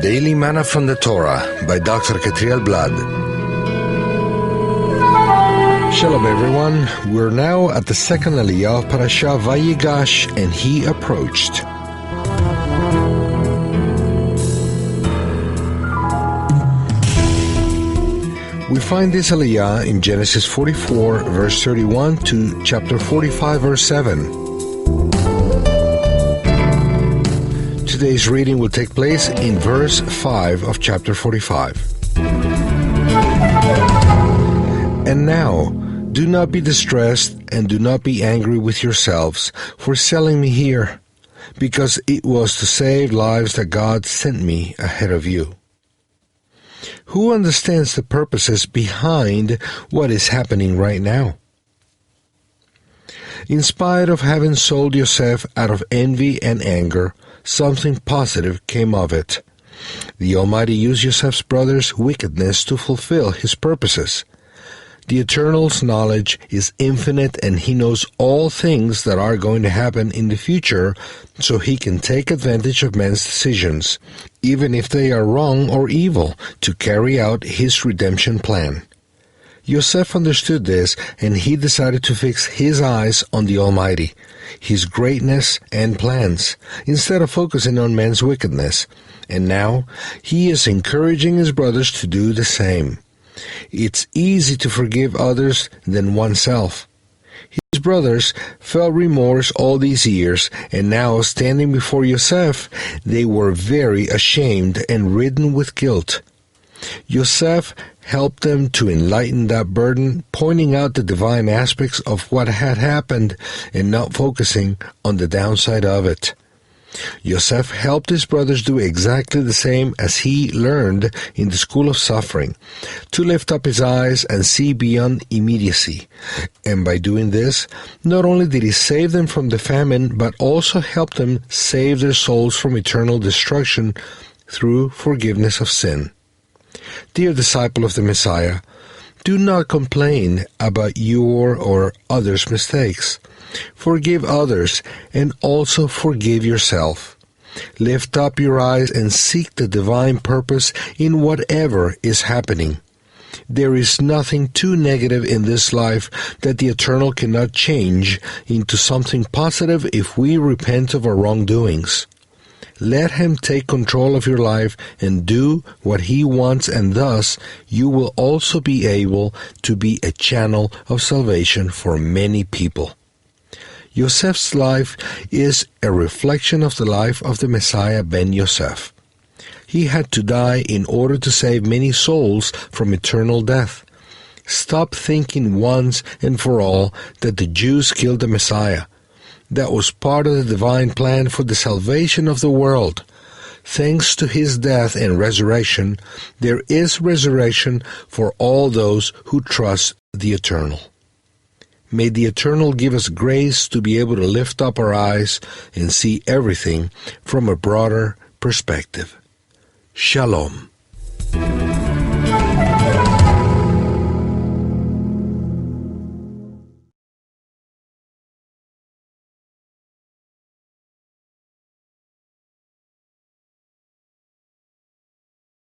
Daily Manna from the Torah by Dr. Ketriel Blad. Shalom everyone, we're now at the second Aliyah of Parashah VaYigash, and he approached. We find this Aliyah in Genesis 44 verse 31 to chapter 45 verse 7. Today's reading will take place in verse 5 of chapter 45. And now, do not be distressed and do not be angry with yourselves for selling me here, because it was to save lives that God sent me ahead of you. Who understands the purposes behind what is happening right now? In spite of having sold Yosef out of envy and anger, something positive came of it. The Almighty used Yosef's brother's wickedness to fulfill His purposes. The Eternal's knowledge is infinite, and He knows all things that are going to happen in the future, so He can take advantage of men's decisions, even if they are wrong or evil, to carry out His redemption plan. Yosef understood this, and he decided to fix his eyes on the Almighty, His greatness and plans, instead of focusing on men's wickedness. And now, he is encouraging his brothers to do the same. It's easy to forgive others than oneself. His brothers felt remorse all these years, and now, standing before Yosef, they were very ashamed and ridden with guilt. Yosef helped them to enlighten that burden, pointing out the divine aspects of what had happened and not focusing on the downside of it. Yosef helped his brothers do exactly the same as he learned in the school of suffering, to lift up his eyes and see beyond immediacy. And by doing this, not only did he save them from the famine, but also helped them save their souls from eternal destruction through forgiveness of sin. Dear disciple of the Messiah, do not complain about your or others' mistakes. Forgive others and also forgive yourself. Lift up your eyes and seek the divine purpose in whatever is happening. There is nothing too negative in this life that the Eternal cannot change into something positive if we repent of our wrongdoings. Let Him take control of your life and do what He wants, and thus you will also be able to be a channel of salvation for many people. Yosef's life is a reflection of the life of the Messiah ben Yosef. He had to die in order to save many souls from eternal death. Stop thinking once and for all that the Jews killed the Messiah. That was part of the divine plan for the salvation of the world. Thanks to His death and resurrection, there is resurrection for all those who trust the Eternal. May the Eternal give us grace to be able to lift up our eyes and see everything from a broader perspective. Shalom.